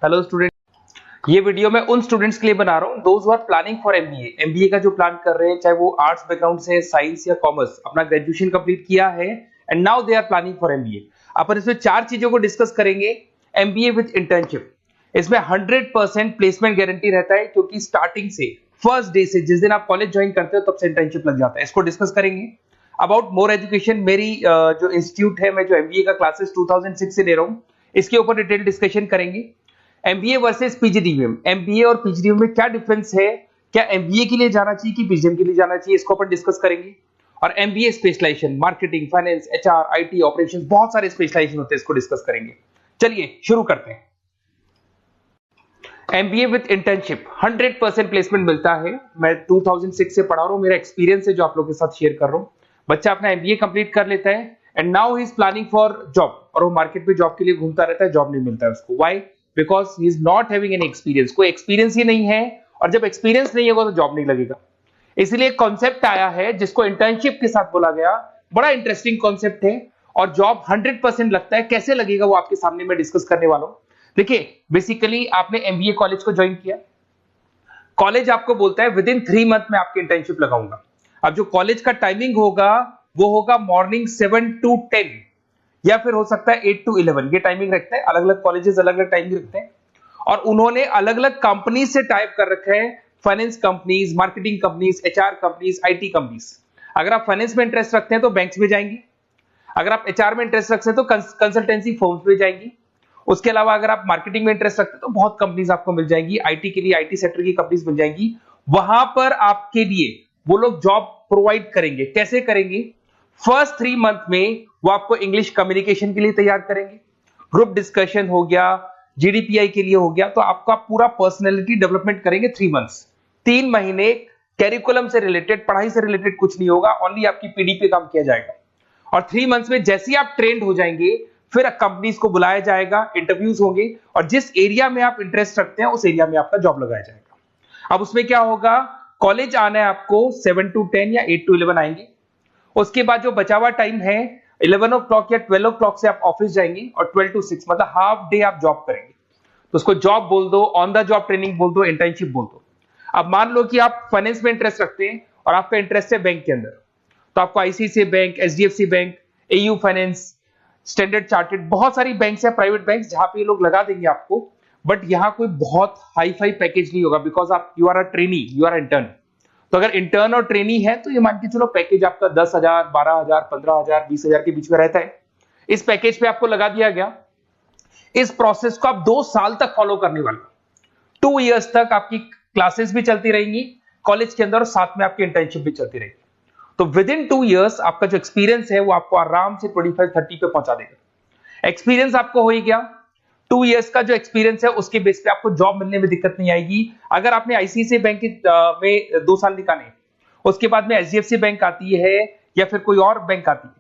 Hello student. ये video मैं उन स्टूडेंट्स के लिए बना रहा हूँ those who are planning for MBA. MBA का जो प्लान कर रहे हैं, चाहे वो आर्ट्स बैकग्राउंड से, साइंस या कॉमर्स, अपना ग्रेजुएशन कंप्लीट किया है and now they are planning for MBA. अपन इसमें चार चीजों को डिस्कस करेंगे। एमबीए विद इंटर्नशिप, इसमें 100% प्लेसमेंट गारंटी रहता है, क्योंकि स्टार्टिंग से फर्स्ट डे से जिस दिन आप कॉलेज ज्वाइन करते हो तब से इंटर्नशिप लग जाता है। इसको डिस्कस करेंगे। अबाउट मोर एजुकेशन, मेरी जो इंस्टीट्यूट है, मैं जो एमबीए का क्लासेस 2006 से ले रहा हूँ, इसके ऊपर डिटेल डिस्कशन करेंगे। एमबीए वर्सेस पीजीडीएम, एमबीए और पीजीडीएम में क्या डिफरेंस है, क्या एमबीए के लिए जाना चाहिए कि पीजीडीएम के लिए जाना चाहिए, इसको अपन डिस्कस करेंगे। और MBA specialization, marketing, finance, HR, IT, operations, बहुत सारे स्पेशलाइजेशन होते हैं, इसको डिस्कस करेंगे। चलिए शुरू करते हैं। एमबीए विद इंटर्नशिप 100% प्लेसमेंट मिलता है। मैं 2006 से पढ़ा रहा हूँ, मेरा एक्सपीरियंस है जो आप लोगों के साथ शेयर कर रहा हूँ। बच्चा अपना एमबीए कंप्लीट कर लेता है and now he is planning for job, और वो मार्केट में जॉब के लिए घूमता रहता है, जॉब नहीं मिलता है उसको। Why? Because he is not having any experience. कोई एक्सपीरियंस ही नहीं है, और जब एक्सपीरियंस नहीं होगा तो जॉब नहीं लगेगा। इसलिए कॉन्सेप्ट आया है जिसको इंटर्नशिप के साथ बोला गया। बड़ा इंटरेस्टिंग कॉन्सेप्ट है, और जॉब 100% लगता है। कैसे लगेगा वो आपके सामने मैं डिस्कस करने वाला हूं। देखिए, बेसिकली आपने एमबीए कॉलेज को ज्वाइन किया, कॉलेज आपको बोलता है विद इन 3 मंथ में आपकी इंटर्नशिप लगाऊंगा। अब जो कॉलेज का टाइमिंग होगा वो होगा मॉर्निंग 7 to 10, या फिर हो सकता है 8 to 11। ये टाइमिंग रखते हैं, अलग अलग कॉलेजेस अलग अलग टाइमिंग रखते हैं। और उन्होंने अलग अलग कंपनी से टाइप कर रखा है, finance companies, marketing companies, HR companies, IT companies. अगर आप फाइनेंस में इंटरेस्ट रखते हैं तो बैंक्स में जाएंगी, अगर आप एचआर में इंटरेस्ट रखते हैं तो कंसल्टेंसी फर्म्स में जाएंगी। उसके अलावा अगर आप मार्केटिंग में इंटरेस्ट रखते हैं तो बहुत कंपनीज आपको मिल जाएंगी, आईटी के लिए आईटी सेक्टर की कंपनीज मिल जाएंगी। वहां पर आपके लिए वो लोग जॉब प्रोवाइड करेंगे। कैसे करेंगे? फर्स्ट 3 मंथ में वो आपको इंग्लिश कम्युनिकेशन के लिए तैयार करेंगे, ग्रुप डिस्कशन हो गया, जीडीपीआई के लिए हो गया, तो आपका पूरा पर्सनैलिटी डेवलपमेंट करेंगे 3 मंथ्स। 3 महीने कैरिकुलम से रिलेटेड, पढ़ाई से रिलेटेड कुछ नहीं होगा, ओनली आपकी पीडी पे काम किया जाएगा। और 3 मंथ्स में जैसे ही आप ट्रेंड हो जाएंगे, फिर कंपनीज को बुलाया जाएगा, इंटरव्यूज होंगे, और जिस एरिया में आप इंटरेस्ट रखते हैं उस एरिया में आपका जॉब लगाया जाएगा। अब उसमें क्या होगा, कॉलेज आना है आपको 7 to 10 या 8 to 11 आएंगे। उसके बाद जो बचा हुआ टाइम है 11 o'clock या 12 o'clock से आप ऑफिस जाएंगे, और 12 to 6 मतलब हाफ डे आप जॉब करेंगे। तो उसको जॉब बोल दो, ऑन द जॉब ट्रेनिंग बोल दो, इंटर्नशिप बोल दो। अब मान लो कि आप फाइनेंस में इंटरेस्ट रखते हैं और आपका इंटरेस्ट है बैंक के अंदर, तो आपको ICICI bank, HDFC bank, AU finance, standard chartered, बहुत सारी बैंक्स है, प्राइवेट बैंक्स, जहां पे ये लोग लगा देंगे आपको। बट यहाँ कोई बहुत हाई फाई पैकेज नहीं होगा, बिकॉज आप you are a trainee, you are intern. तो अगर इंटर्न और ट्रेनी है तो ये मान के चलो पैकेज आपका 10,000, 12,000, 15,000, 20,000 के बीच में रहता है। इस पैकेज पे आपको लगा दिया गया। इस प्रोसेस को आप 2 साल तक फॉलो करने वाले, 2 इयर्स तक आपकी क्लासेस भी चलती रहेंगी कॉलेज के अंदर, और साथ में आपकी इंटर्नशिप भी चलती रहेगी। तो विद इन 2 इयर्स आपका जो एक्सपीरियंस है वो आपको आराम से 25-30 पे पहुंचा देगा। एक्सपीरियंस आपको हो ही गया। 2 इयर्स का जो एक्सपीरियंस है उसके बेस पे आपको जॉब मिलने में दिक्कत नहीं आएगी। अगर आपने आईसीआईसीआई बैंक में 2 साल निकाले, उसके बाद में एचडीएफसी बैंक आती है या फिर कोई और बैंक आती है,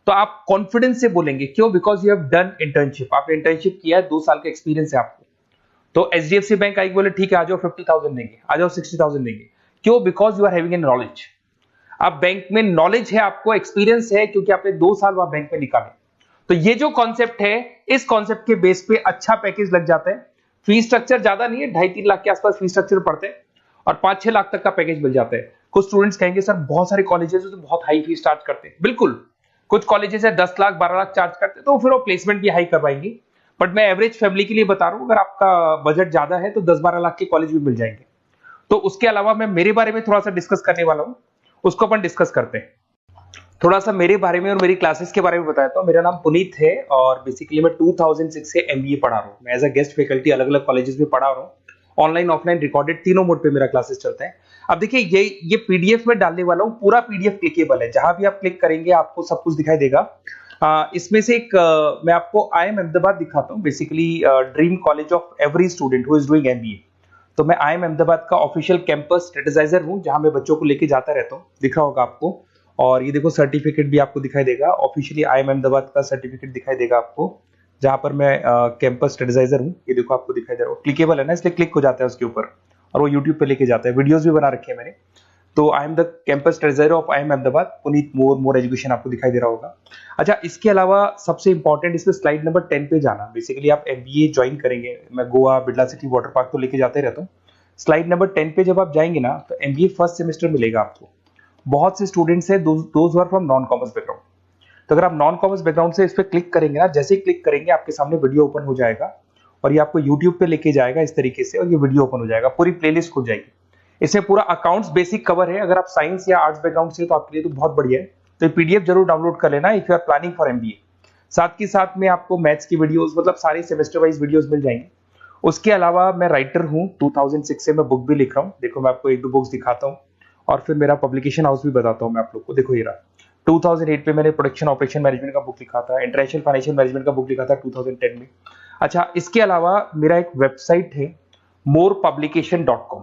तो आप कॉन्फिडेंस से बोलेंगे। क्यों? Because you have done internship, आपने इंटर्नशिप किया है, 2 साल का एक्सपीरियंस है आपको। तो एचडीएफसी बैंक आएगी, बोले ठीक है आ जाओ 50,000 देंगे, आ जाओ 60,000 देंगे। क्यों? Because you are having an knowledge. आप बैंक में नॉलेज है, आपको एक्सपीरियंस है, क्योंकि आपने 2 साल वहां बैंक में निकाले। तो ये जो कॉन्सेप्ट है, इस कॉन्सेप्ट के बेस पे अच्छा पैकेज लग जाता है। फीस स्ट्रक्चर ज्यादा नहीं है, 2.5-3 लाख के आसपास फीस स्ट्रक्चर पड़ते हैं, और 5-6 लाख तक का पैकेज मिल जाता है। कुछ स्टूडेंट्स कहेंगे सर बहुत सारे कॉलेजेस तो बहुत हाई फीस चार्ज करते हैं। बिल्कुल, कुछ कॉलेजेस है 10 लाख 12 लाख चार्ज करते हैं, तो फिर वो प्लेसमेंट भी हाई करवाएंगे। बट मैं एवरेज फैमिली के लिए बता रहा हूं, अगर आपका बजट ज्यादा है तो 10-12 लाख के कॉलेज भी मिल जाएंगे। तो उसके अलावा मैं मेरे बारे में थोड़ा सा डिस्कस करने वाला हूं, उसको अपन डिस्कस करते हैं। थोड़ा सा मेरे बारे में और मेरी क्लासेस के बारे में बताया। तो मेरा नाम पुनीत है, और बेसिकली मैं 2006 से एमबीए पढ़ा रहा हूँ। मैं एज अ गेस्ट फैकल्टी अलग अलग कॉलेजेस में पढ़ा रहा हूँ। ऑनलाइन, ऑफलाइन, रिकॉर्डेड, तीनों मोड पे मेरा क्लासेस चलता है। अब देखिए, ये पीडीएफ में डालने वाला हूँ, पूरा पीडीएफ क्लिकेबल है, जहां भी आप क्लिक करेंगे आपको सब कुछ दिखाई देगा। इसमें से एक मैं आपको आईएम अहमदाबाद दिखाता हूँ, basically dream college of every student who is doing MBA. तो मैं आईएम अहमदाबाद का ऑफिशियल कैंपस स्ट्रेटेजाइजर हूँ, जहां मैं बच्चों को लेके जाता रहता हूँ, दिख रहा होगा आपको। और ये देखो सर्टिफिकेट भी आपको दिखाई देगा, ऑफिशियली आईएम अहमदाबाद का सर्टिफिकेट दिखाई देगा आपको, जहां पर मैं कैंपस स्ट्रेटेजाइजर हूँ। ये देखो आपको दिखाई दे रहा है, क्लिकेबल है ना, इसलिए क्लिक हो जाता है उसके ऊपर, और वो यूट्यूब पे लेके जाता है। वीडियोस भी बना रखे हैं मैंने। तो I am the campus treasurer of IIM Ahmedabad, Puneet more education आपको दिखाई दे रहा होगा। अच्छा, इसके अलावा सबसे इंपॉर्टेंट इसमें स्लाइड नंबर 10 पे जाना। बेसिकली आप MBA ज्वाइन करेंगे, मैं Goa, Birla city, water park तो लेके जाते रहता हूँ। स्लाइड नंबर 10 पे जब आप जाएंगे ना, तो MBA फर्स्ट सेमेस्टर मिलेगा आपको। बहुत से स्टूडेंट्स हैं those are from non commerce background. तो अगर आप नॉन कॉमर्स बैकग्राउंड से इस पर क्लिक करेंगे ना, जैसे ही क्लिक करेंगे आपके सामने वीडियो ओपन हो जाएगा और ये आपको यूट्यूब पे लेके जाएगा इस तरीके से, और ये वीडियो ओपन हो जाएगा, पूरी प्लेलिस्ट खुल जाएगी। इसमें पूरा अकाउंट्स बेसिक कवर है। अगर आप साइंस या आर्ट्स बैकग्राउंड से तो आपके लिए तो बहुत बढ़िया है। तो ये PDF जरूर डाउनलोड कर लेना if you are planning for MBA। साथ के साथ में आपको मैथ्स की वीडियोस, मतलब सारे सेमेस्टर वाइज वीडियोस मिल जाएंगे। उसके अलावा मैं राइटर हूँ, 2006 से मैं बुक भी लिख रहा हूँ। देखो मैं आपको एक दो बुक्स दिखाता हूँ और फिर मेरा पब्लिकेशन हाउस भी बताता हूँ मैं आप लोग को। देखो ये रहा, 2008 में मैंने प्रोडक्शन ऑपरेशन मैनेजमेंट का बुक लिखा था, इंटरनेशनल फाइनेंशियल मैनेजमेंट का बुक लिखा था 2010 में। अच्छा, इसके अलावा मेरा एक वेबसाइट है morepublication.com।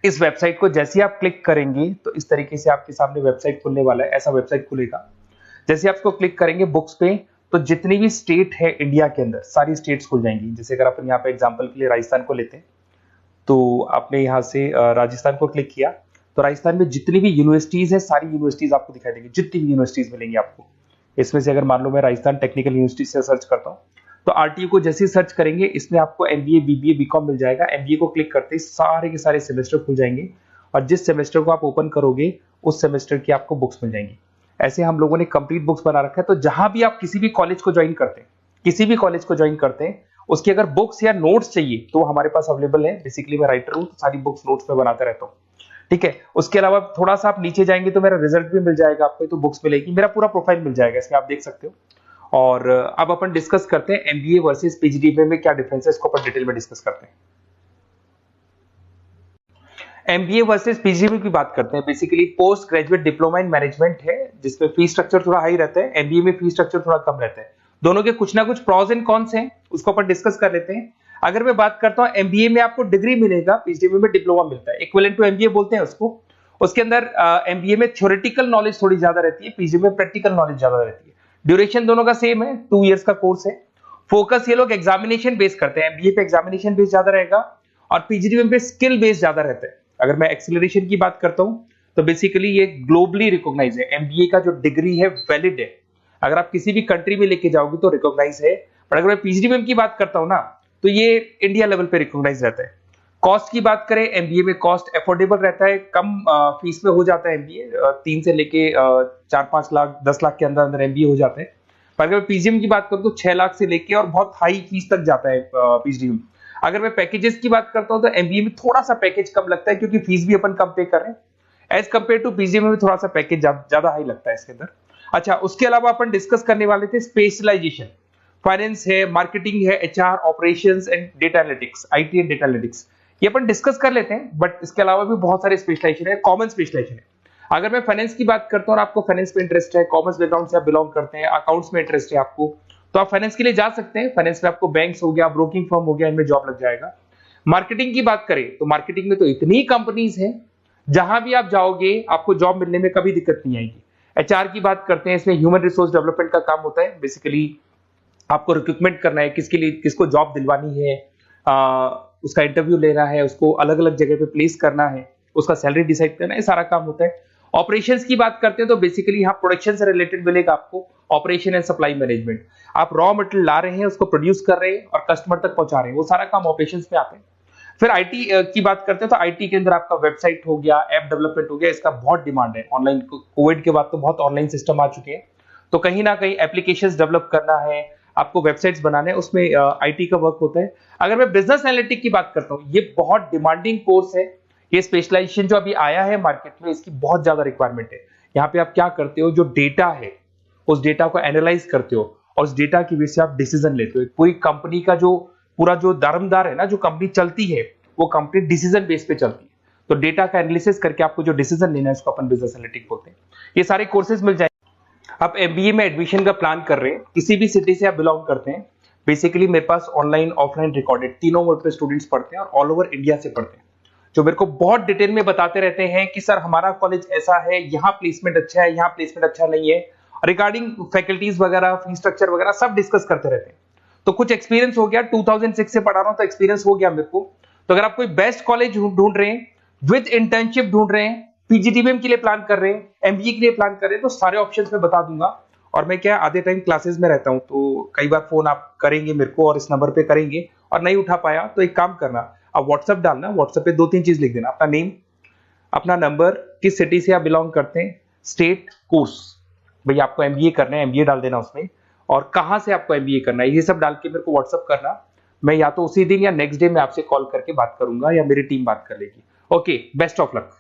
इस वेबसाइट को जैसे आप क्लिक करेंगे तो इस तरीके से आपके सामने वेबसाइट खुलने वाला है, ऐसा वेबसाइट खुलेगा। जैसे आप इसको क्लिक करेंगे बुक्स पे, तो जितनी भी स्टेट है इंडिया के अंदर सारी स्टेट्स खुल जाएंगी। जैसे अगर अपन यहाँ पे एग्जांपल के लिए राजस्थान को लेते हैं, तो आपने यहाँ से राजस्थान को क्लिक किया तो राजस्थान में जितनी भी यूनिवर्सिटीज है सारी यूनिवर्सिटीज आपको दिखाई देंगी, जितनी भी यूनिवर्सिटीज मिलेंगी आपको। इसमें से अगर मान लो मैं राजस्थान टेक्निकल यूनिवर्सिटी से सर्च करता हूँ, तो RTU को जैसे ही सर्च करेंगे इसमें आपको MBA, BBA, BCom मिल जाएगा। MBA को क्लिक करते ही सारे के सारे सेमेस्टर खुल जाएंगे और जिस सेमेस्टर को आप ओपन करोगे उस सेमेस्टर की आपको बुक्स मिल जाएंगी। ऐसे हम लोगों ने कंप्लीट बुक्स बना रखा है। तो जहां भी आप किसी भी कॉलेज को ज्वाइन करते हैं, किसी भी कॉलेज को ज्वाइन करते हैं, उसकी अगर बुक्स या नोट्स चाहिए तो हमारे पास अवेलेबल है। बेसिकली मैं राइटर हूँ तो सारी बुक्स नोट्स में बनाता रहता हूँ, ठीक है। उसके अलावा थोड़ा सा आप नीचे जाएंगे तो मेरा रिजल्ट भी मिल जाएगा आपको, तो बुक्स मिलेगी, मेरा पूरा प्रोफाइल मिल जाएगा, इसमें आप देख सकते हो। और अब अपन डिस्कस करते हैं MBA वर्सेस PGDBA में क्या डिफरेंस है, इसको अपन डिटेल में डिस्कस करते हैं। MBA वर्सेस PGDBA की बात करते हैं। Basically post graduate diploma in management है, जिसमें फीस स्ट्रक्चर थोड़ा हाई रहता है। MBA में फीस स्ट्रक्चर थोड़ा कम रहता है। दोनों के कुछ ना कुछ प्रॉज एंड कॉन्स हैं, उसको अपन डिस्कस कर लेते हैं। अगर मैं बात करता हूं MBA में आपको डिग्री मिलेगा, PGDBA में डिप्लोमा मिलता है, इक्विवेलेंट टू MBA बोलते हैं उसको। उसके अंदर MBA में थ्योरेटिकल नॉलेज थोड़ी ज्यादा रहती है, PGDBA में प्रैक्टिकल नॉलेज ज्यादा रहती है। ड्यूरेशन दोनों का सेम है, 2 इयर्स का कोर्स है। फोकस ये लोग एग्जामिनेशन बेस करते हैं, MBA पे एग्जामिनेशन बेस ज्यादा रहेगा और PGDBA पे स्किल बेस ज्यादा रहता है। अगर मैं एक्सेलरेशन की बात करता हूं तो बेसिकली ये ग्लोबली रिकॉग्नाइज है। MBA का जो डिग्री है वैलिड है, अगर आप किसी भी कंट्री में लेके जाओगे तो रिकॉग्नाइज है। पर अगर मैं PGDBA की बात करता हूं ना, तो ये इंडिया लेवल पे रिकॉग्नाइज रहता है। कॉस्ट की बात करें, MBA में कॉस्ट अफोर्डेबल रहता है, कम फीस में हो जाता है MBA, 3 से लेके 4-5 लाख 10 लाख के अंदर अंदर MBA हो जाते हैं। पर अगर मैं PGDBA की बात करूं तो 6 लाख से लेके और बहुत हाई फीस तक जाता है PGDBA। अगर मैं पैकेजेस की बात करता हूं तो MBA में थोड़ा सा पैकेज कम लगता है, क्योंकि फीस भी अपन कम पे कर रहे हैं। एज कंपेयर टू PGDBA में थोड़ा सा पैकेज ज्यादा हाई लगता है इसके अंदर। अच्छा, उसके अलावा अपन डिस्कस करने वाले थे स्पेशलाइजेशन। फाइनेंस है, मार्केटिंग है, HR, operations and data analytics, IT and data analytics, ये अपन डिस्कस कर लेते हैं। बट इसके अलावा भी बहुत सारे स्पेशलाइजेशन है, कॉमन स्पेशलाइजेशन है। अगर मैं फाइनेंस की बात करता हूं और आपको फाइनेंस में इंटरेस्ट है, कॉमर्स बैकग्राउंड से आप बिलोंग करते हैं, अकाउंट्स में इंटरेस्ट है आपको, तो आप फाइनेंस के लिए जा सकते हैं। फाइनेंस में आपको बैंक्स हो गया, ब्रोकिंग फर्म हो गया, इनमें जॉब लग जाएगा। मार्केटिंग की बात करें तो मार्केटिंग में तो इतनी कंपनीज हैं, जहां भी आप जाओगे आपको जॉब मिलने में कभी दिक्कत नहीं आएगी। HR की बात करते हैं, इसमें ह्यूमन रिसोर्स डेवलपमेंट का काम होता है। बेसिकली आपको रिक्रूटमेंट करना है, किसके लिए किसको जॉब दिलवानी है, उसका इंटरव्यू लेना है, उसको अलग अलग जगह पे प्लेस करना है, उसका सैलरी डिसाइड करना है, सारा काम होता है। ऑपरेशंस की बात करते हैं तो बेसिकली यहाँ प्रोडक्शन से रिलेटेड मिलेगा आपको, ऑपरेशन एंड सप्लाई मैनेजमेंट। आप रॉ मटेरियल ला रहे हैं, उसको प्रोड्यूस कर रहे हैं और कस्टमर तक पहुंचा रहे हैं, वो सारा काम ऑपरेशंस में आते हैं। फिर IT की बात करते हैं तो IT के अंदर आपका वेबसाइट हो गया, ऐप डेवलपमेंट हो गया, इसका बहुत डिमांड है। ऑनलाइन कोविड के बाद तो बहुत ऑनलाइन सिस्टम आ चुके हैं, तो कहीं ना कहीं एप्लीकेशंस डेवलप करना है, आपको वेबसाइट्स बनाने हैं, उसमें IT का वर्क होता है। अगर मैं बिजनेस एनालिटिक की बात करता हूँ, ये बहुत डिमांडिंग कोर्स है। ये स्पेशलाइजेशन जो अभी आया है मार्केट में, इसकी बहुत ज्यादा रिक्वायरमेंट है। यहाँ पे आप क्या करते हो, जो डेटा है उस डेटा को एनालाइज करते हो और उस डेटा की वजह से आप डिसीजन लेते हो। पूरी कंपनी का जो पूरा जो दारोमदार है ना, जो कंपनी चलती है वो कंपनी डिसीजन बेस पे चलती है। तो डेटा का एनालिसिस करके आपको जो डिसीजन लेना है उसको अपन बिजनेस एनालिटिक बोलते हैं। ये सारे कोर्सेज मिल जाएंगे। आप MBA में एडमिशन का प्लान कर रहे हैं, किसी भी सिटी से आप बिलोंग करते हैं, बेसिकली मेरे पास ऑनलाइन ऑफलाइन रिकॉर्डेड तीनों मोड पे स्टूडेंट्स पढ़ते हैं और ऑल ओवर इंडिया से पढ़ते हैं, जो मेरे को बहुत डिटेल में बताते रहते हैं कि सर हमारा कॉलेज ऐसा है, यहाँ प्लेसमेंट अच्छा है, यहाँ प्लेसमेंट अच्छा नहीं है, रिगार्डिंग फैकल्टीज वगैरह, फी स्ट्रक्चर वगैरह सब डिस्कस करते रहते हैं। तो कुछ एक्सपीरियंस हो गया, 2006 से पढ़ा रहा हूं तो एक्सपीरियंस हो गया मेरे को। तो अगर आप कोई बेस्ट कॉलेज ढूंढ रहे हैं, विद इंटर्नशिप ढूंढ रहे हैं, पीजीडीबीएम के लिए प्लान कर रहे हैं, एमबीए के लिए प्लान कर रहे हैं, तो सारे ऑप्शंस मैं बता दूंगा। और मैं क्या आधे टाइम क्लासेस में रहता हूं, तो कई बार फोन आप करेंगे मेरे को और इस नंबर पे करेंगे और नहीं उठा पाया तो एक काम करना, आप व्हाट्सएप डालना, व्हाट्सएप पे 2-3 चीज लिख देना, अपना नेम, अपना नंबर, किस सिटी से आप बिलोंग करते हैं, स्टेट, कोर्स, भाई आपको एमबीए करना है एमबीए डाल देना उसमें, और कहां से आपको एमबीए करना है, ये सब डाल के मेरे को व्हाट्सएप करना। मैं या तो उसी दिन या नेक्स्ट डे में आपसे कॉल करके बात करूंगा या मेरी टीम बात कर लेगी। Okay, best of luck.